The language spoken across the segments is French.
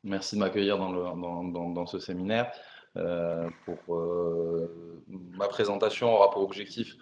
Merci de m'accueillir dans ce séminaire. Ma présentation aura pour objectif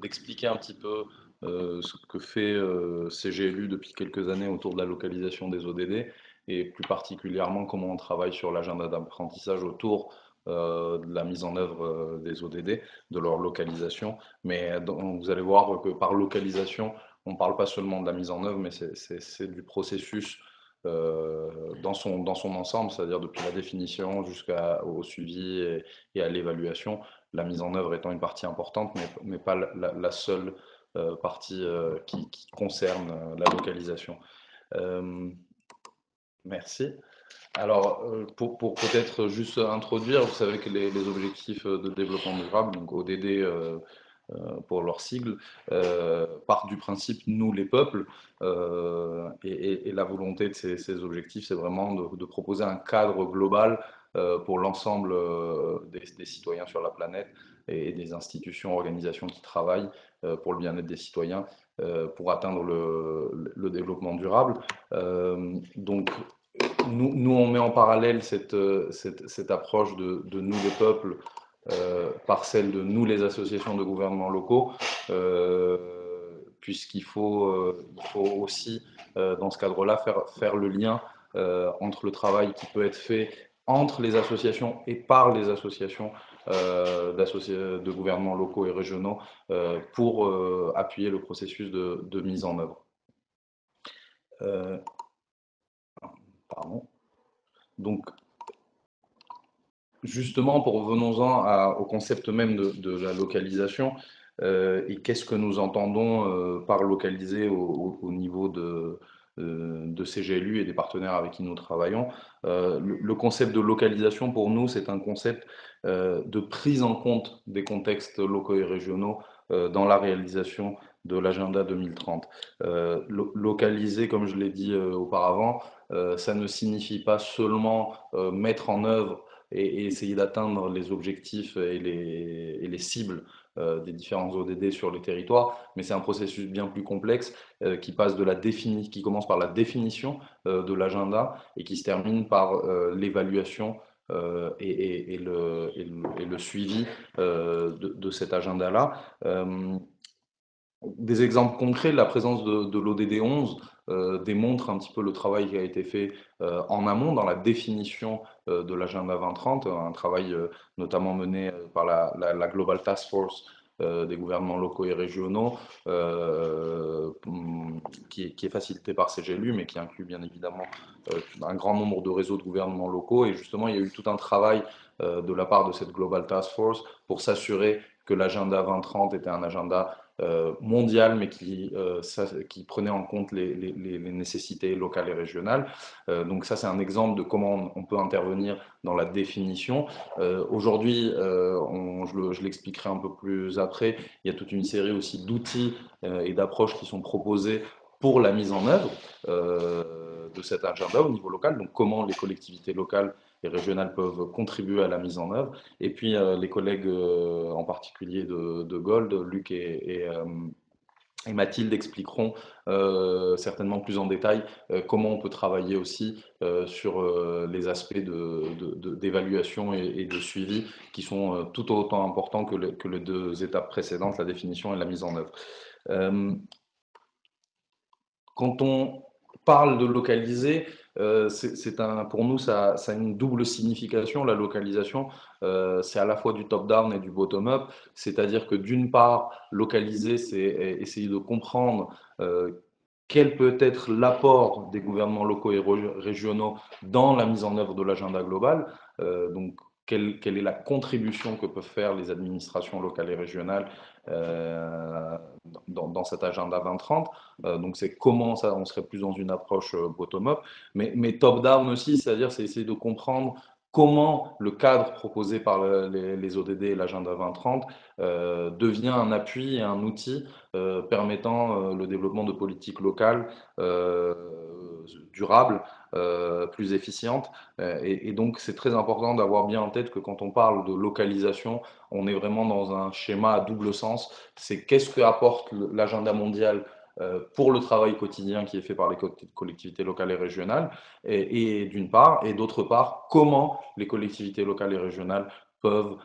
d'expliquer un petit peu ce que fait CGLU depuis quelques années autour de la localisation des ODD et plus particulièrement comment on travaille sur l'agenda d'apprentissage autour de la mise en œuvre des ODD, de leur localisation. Mais vous allez voir que par localisation, on ne parle pas seulement de la mise en œuvre, mais c'est du processus dans son ensemble, c'est-à-dire depuis la définition jusqu'au suivi et à l'évaluation, la mise en œuvre étant une partie importante, mais pas la seule partie qui concerne la localisation. Euh, Merci. Alors, pour peut-être juste introduire, vous savez que les objectifs de développement durable, donc ODD pour leur sigle, partent du principe nous les peuples, et la volonté de ces objectifs, c'est vraiment de proposer un cadre global pour l'ensemble des citoyens sur la planète et des institutions, organisations qui travaillent pour le bien-être des citoyens pour atteindre le développement durable. Donc, nous, on met en parallèle cette approche de nous les peuples par celle de nous les associations de gouvernements locaux, puisqu'il faut aussi, dans ce cadre-là, faire le lien entre le travail qui peut être fait entre les associations et par les associations de gouvernements locaux et régionaux pour appuyer le processus de mise en œuvre. Pardon. Donc, justement, revenons-en au concept même de la localisation et qu'est-ce que nous entendons par localiser au niveau de CGLU et des partenaires avec qui nous travaillons. Le concept de localisation, pour nous, c'est un concept de prise en compte des contextes locaux et régionaux dans la réalisation de l'agenda 2030. Localiser, comme je l'ai dit auparavant, ça ne signifie pas seulement mettre en œuvre et essayer d'atteindre les objectifs et les cibles des différents ODD sur les territoires, mais c'est un processus bien plus complexe qui commence par la définition de l'agenda et qui se termine par l'évaluation et le suivi de cet agenda-là. Des exemples concrets, la présence de l'ODD 11 démontre un petit peu le travail qui a été fait en amont dans la définition de l'agenda 2030, un travail notamment mené par la Global Task Force des gouvernements locaux et régionaux, qui est facilité par CGLU, mais qui inclut bien évidemment un grand nombre de réseaux de gouvernements locaux. Et justement, il y a eu tout un travail de la part de cette Global Task Force pour s'assurer que l'agenda 2030 était un agenda mondial, mais qui prenait en compte les nécessités locales et régionales. Donc ça, c'est un exemple de comment on peut intervenir dans la définition. Aujourd'hui, je l'expliquerai un peu plus après, il y a toute une série aussi d'outils et d'approches qui sont proposés pour la mise en œuvre de cet agenda au niveau local. Donc comment les collectivités locales et régionales peuvent contribuer à la mise en œuvre. Et puis les collègues en particulier de Gold, Luc et Mathilde expliqueront certainement plus en détail comment on peut travailler aussi sur les aspects d'évaluation et de suivi qui sont tout autant importants que les deux étapes précédentes, la définition et la mise en œuvre. Quand on parle de localiser, pour nous, ça a une double signification. La localisation, c'est à la fois du top-down et du bottom-up. C'est-à-dire que d'une part, localiser, c'est essayer de comprendre quel peut être l'apport des gouvernements locaux et régionaux dans la mise en œuvre de l'agenda global. Donc, quelle est la contribution que peuvent faire les administrations locales et régionales dans cet agenda 2030. Donc c'est comment ça, on serait plus dans une approche bottom-up, mais top-down aussi, c'est-à-dire c'est essayer de comprendre comment le cadre proposé par les ODD et l'agenda 2030 devient un appui et un outil permettant le développement de politiques locales durables, plus efficientes. Et donc c'est très important d'avoir bien en tête que quand on parle de localisation, on est vraiment dans un schéma à double sens. C'est qu'est-ce que apporte l'agenda mondial pour le travail quotidien qui est fait par les collectivités locales et régionales, d'une part, et d'autre part, comment les collectivités locales et régionales peuvent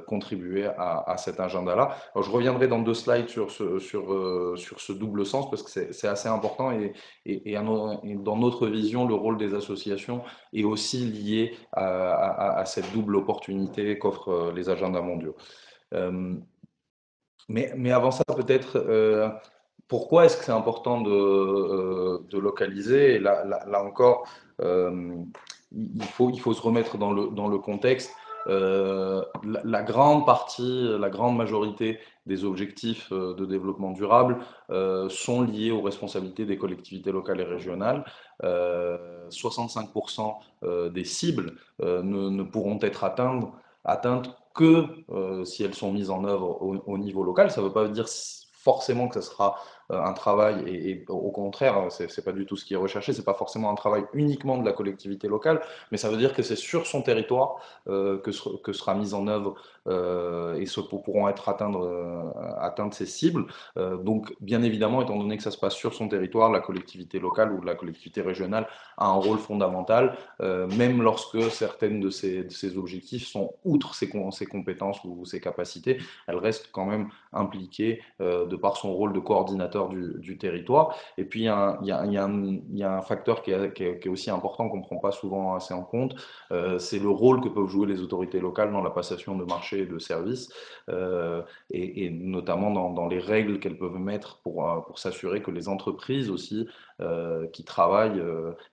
contribuer à cet agenda-là. Alors, je reviendrai dans 2 slides sur ce double sens parce que c'est assez important et dans notre vision, le rôle des associations est aussi lié à cette double opportunité qu'offrent les agendas mondiaux. Mais avant ça, peut-être, pourquoi est-ce que c'est important de localiser? Et là encore, il faut se remettre dans le contexte. La grande partie, la grande majorité des objectifs de développement durable sont liés aux responsabilités des collectivités locales et régionales. 65% des cibles ne pourront être atteintes que si elles sont mises en œuvre au niveau local. Ça ne veut pas dire forcément que ce sera un travail, et au contraire, c'est pas du tout ce qui est recherché, c'est pas forcément un travail uniquement de la collectivité locale, mais ça veut dire que c'est sur son territoire que sera mise en œuvre et pourront être atteintes ces cibles. Donc, bien évidemment, étant donné que ça se passe sur son territoire, la collectivité locale ou la collectivité régionale a un rôle fondamental, même lorsque certaines de ces objectifs sont outre ses compétences ou ses capacités, elle reste quand même impliquée de par son rôle de coordinateur du territoire. Et puis, il y a un facteur qui est aussi important, qu'on ne prend pas souvent assez en compte, c'est le rôle que peuvent jouer les autorités locales dans la passation de marchés et de services, et notamment dans les règles qu'elles peuvent mettre pour s'assurer que les entreprises aussi qui travaillent,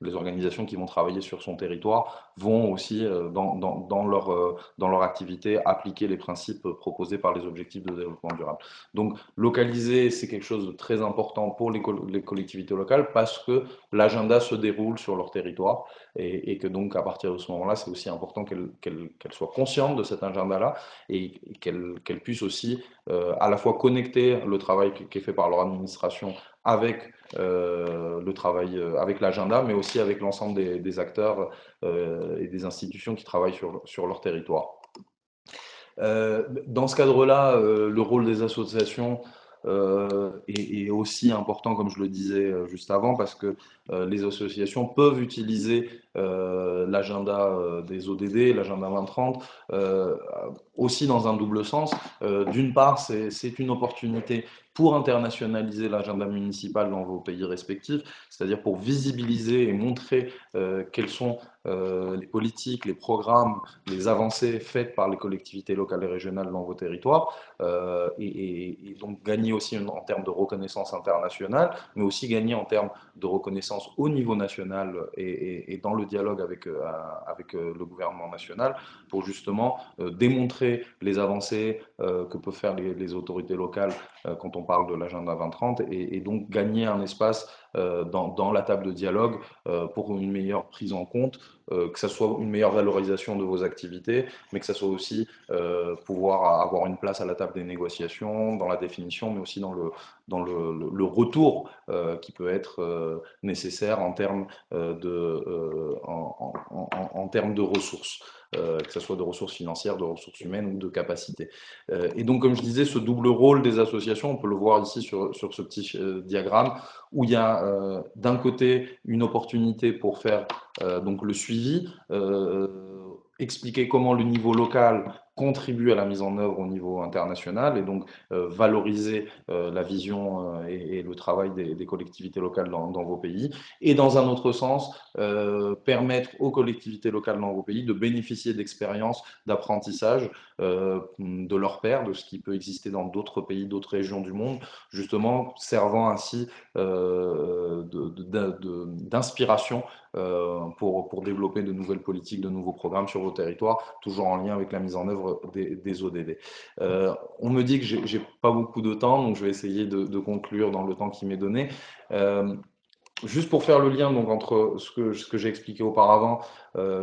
les organisations qui vont travailler sur son territoire vont aussi, dans leur activité, appliquer les principes proposés par les objectifs de développement durable. Donc, localiser, c'est quelque chose de très important pour les collectivités locales parce que l'agenda se déroule sur leur territoire et que donc, à partir de ce moment-là, c'est aussi important qu'elles soient conscientes de cet agenda-là et qu'elles puissent aussi à la fois connecter le travail qui est fait par leur administration avec le travail, avec l'agenda, mais aussi avec l'ensemble des acteurs et des institutions qui travaillent sur leur territoire. Dans ce cadre-là, le rôle des associations est aussi important, comme je le disais juste avant, parce que les associations peuvent utiliser l'agenda des ODD, l'agenda 2030, aussi dans un double sens. D'une part, c'est une opportunité pour internationaliser l'agenda municipal dans vos pays respectifs, c'est-à-dire pour visibiliser et montrer quelles sont les politiques, les programmes, les avancées faites par les collectivités locales et régionales dans vos territoires, et donc gagner aussi en termes de reconnaissance internationale, mais aussi gagner en termes de reconnaissance au niveau national et dans le dialogue avec le gouvernement national pour justement démontrer les avancées que peuvent faire les autorités locales quand on parle de l'agenda 2030 et donc gagner un espace dans la table de dialogue pour une meilleure prise en compte, que ça soit une meilleure valorisation de vos activités, mais que ça soit aussi pouvoir avoir une place à la table des négociations, dans la définition, mais aussi dans le retour qui peut être nécessaire en termes en termes de ressources. Que ce soit de ressources financières, de ressources humaines ou de capacités. Et donc, comme je disais, ce double rôle des associations, on peut le voir ici sur ce petit diagramme, où il y a d'un côté une opportunité pour faire donc le suivi, expliquer comment le niveau local contribue à la mise en œuvre au niveau international et donc valoriser la vision et le travail des collectivités locales dans vos pays. Et dans un autre sens, permettre aux collectivités locales dans vos pays de bénéficier d'expériences d'apprentissage de leurs pairs, de ce qui peut exister dans d'autres pays, d'autres régions du monde, justement servant ainsi d'inspiration pour développer de nouvelles politiques, de nouveaux programmes sur vos territoires, toujours en lien avec la mise en œuvre des ODD. On me dit que j'ai pas beaucoup de temps, donc je vais essayer de conclure dans le temps qui m'est donné. Juste pour faire le lien donc, entre ce que j'ai expliqué auparavant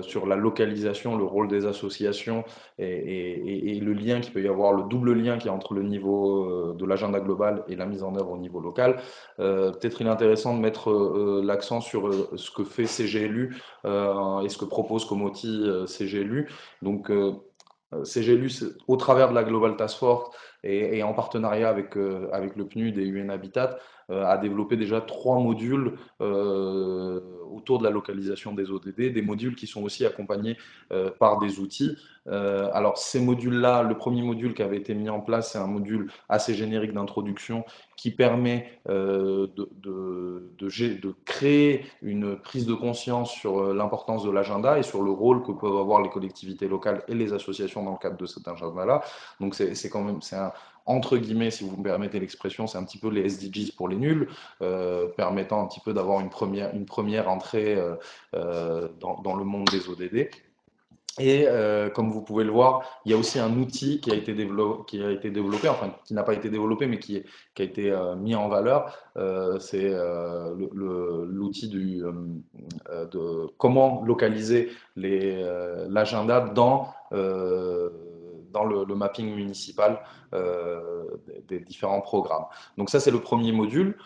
sur la localisation, le rôle des associations et le lien qu'il peut y avoir, le double lien qu'il y a entre le niveau de l'agenda global et la mise en œuvre au niveau local, peut-être il est intéressant de mettre l'accent sur ce que fait CGLU et ce que propose comme outil CGLU. Donc, CGLU, au travers de la Global Task Force et en partenariat avec le PNUD et UN Habitat, a développé déjà 3 modules autour de la localisation des ODD, des modules qui sont aussi accompagnés par des outils. Alors ces modules-là, le premier module qui avait été mis en place, c'est un module assez générique d'introduction qui permet de créer une prise de conscience sur l'importance de l'agenda et sur le rôle que peuvent avoir les collectivités locales et les associations dans le cadre de cet agenda-là. Donc c'est quand même, c'est un, entre guillemets, si vous me permettez l'expression, c'est un petit peu les SDGs pour les nuls, permettant un petit peu d'avoir une première entrée dans le monde des ODD. Et comme vous pouvez le voir, il y a aussi un outil qui a été développé, enfin qui n'a pas été développé, mais qui a été mis en valeur. C'est l'outil de comment localiser l'agenda dans le mapping municipal des différents programmes. Donc ça, c'est le premier module,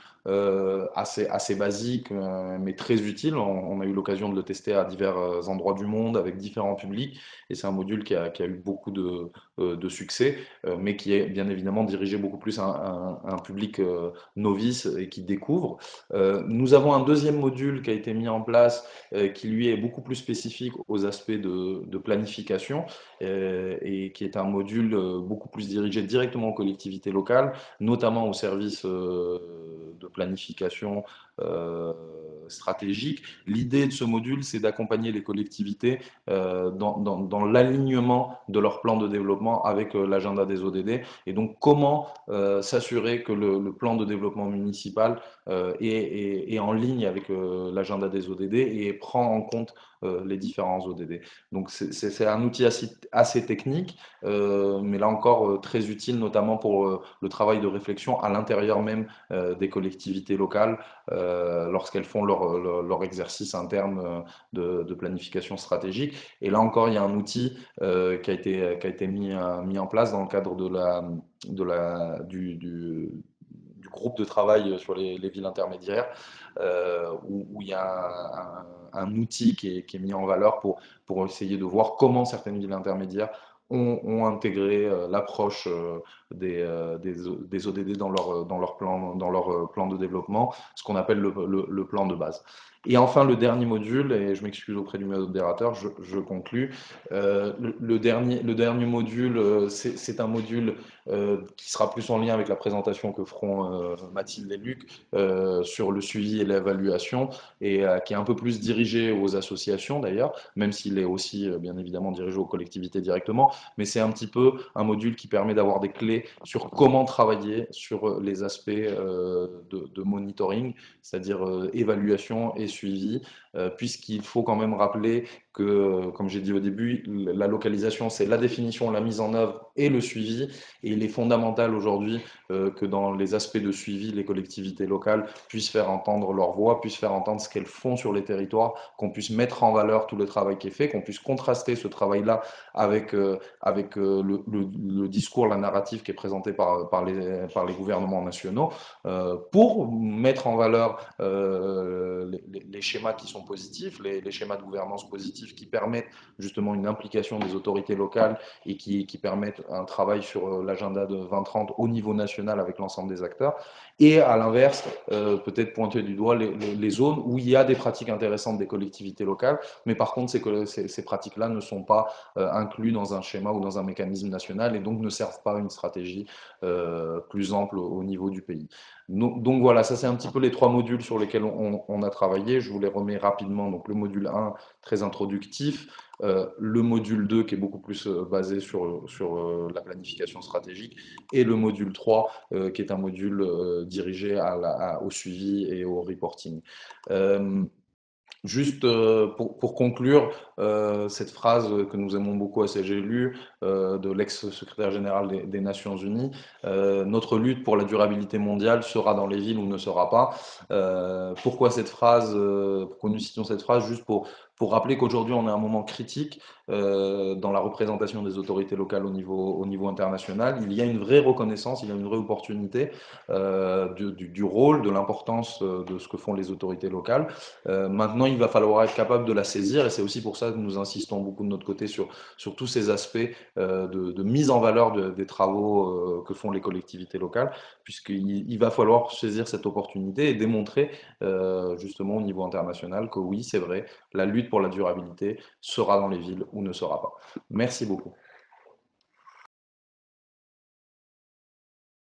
assez basique, mais très utile. On a eu l'occasion de le tester à divers endroits du monde avec différents publics, et c'est un module qui a eu beaucoup de succès, mais qui est bien évidemment dirigé beaucoup plus à un public novice et qui découvre. Nous avons un deuxième module qui a été mis en place, qui lui est beaucoup plus spécifique aux aspects de planification, et qui est un module beaucoup plus dirigé directement aux collectivités locales, notamment aux services de planification euh, stratégique. L'idée de ce module, c'est d'accompagner les collectivités dans l'alignement de leur plan de développement avec l'agenda des ODD. Et donc, comment s'assurer que le plan de développement municipal est en ligne avec l'agenda des ODD et prend en compte les différents ODD. Donc, c'est un outil assez technique, mais là encore très utile, notamment pour le travail de réflexion à l'intérieur même des collectivités locales lorsqu'elles font leur exercice interne de planification stratégique. Et là encore, il y a un outil qui a été mis en place dans le cadre du groupe de travail sur les villes intermédiaires, où il y a un outil qui est mis en valeur pour essayer de voir comment certaines villes intermédiaires ont intégré l'approche des ODD dans leur plan de développement, ce qu'on appelle le plan de base. Et enfin, le dernier module, et je m'excuse auprès du modérateur, je conclus. Le dernier module, c'est un module qui sera plus en lien avec la présentation que feront Mathilde et Luc sur le suivi et l'évaluation, et qui est un peu plus dirigé aux associations d'ailleurs, même s'il est aussi bien évidemment dirigé aux collectivités directement, mais c'est un petit peu un module qui permet d'avoir des clés sur comment travailler sur les aspects de monitoring, c'est-à-dire évaluation et suivi, puisqu'il faut quand même rappeler que, comme j'ai dit au début, la localisation, c'est la définition, la mise en œuvre et le suivi. Et il est fondamental aujourd'hui que dans les aspects de suivi, les collectivités locales puissent faire entendre leur voix, puissent faire entendre ce qu'elles font sur les territoires, qu'on puisse mettre en valeur tout le travail qui est fait, qu'on puisse contraster ce travail-là avec le discours, la narrative qui est présenté par les gouvernements nationaux, pour mettre en valeur les schémas qui sont positifs, les schémas de gouvernance positifs qui permettent justement une implication des autorités locales et qui permettent un travail sur l'agenda de 2030 au niveau national avec l'ensemble des acteurs. Et à l'inverse, peut-être pointer du doigt les zones où il y a des pratiques intéressantes des collectivités locales, mais par contre, ces pratiques-là ne sont pas incluses dans un schéma ou dans un mécanisme national et donc ne servent pas à une stratégie plus ample au niveau du pays. Donc voilà, ça c'est un petit peu les 3 modules sur lesquels on a travaillé. Je vous les remets rapidement. Donc le module 1, très introductif. Le module 2 qui est beaucoup plus basé sur la planification stratégique, et le module 3 qui est un module dirigé au suivi et au reporting. Juste pour conclure, cette phrase que nous aimons beaucoup à CGLU, de l'ex-secrétaire général des Nations Unies, notre lutte pour la durabilité mondiale sera dans les villes ou ne sera pas. Pourquoi cette phrase, pourquoi nous citons cette phrase? Juste pour rappeler qu'aujourd'hui on est à un moment critique dans la représentation des autorités locales au niveau international. Il y a une vraie reconnaissance, il y a une vraie opportunité du rôle, de l'importance de ce que font les autorités locales. Maintenant, il va falloir être capable de la saisir et c'est aussi pour ça que nous insistons beaucoup de notre côté sur tous ces aspects de mise en valeur des travaux que font les collectivités locales, puisqu'il va falloir saisir cette opportunité et démontrer justement au niveau international que oui, c'est vrai, la lutte pour la durabilité sera dans les villes ou ne sera pas. Merci beaucoup.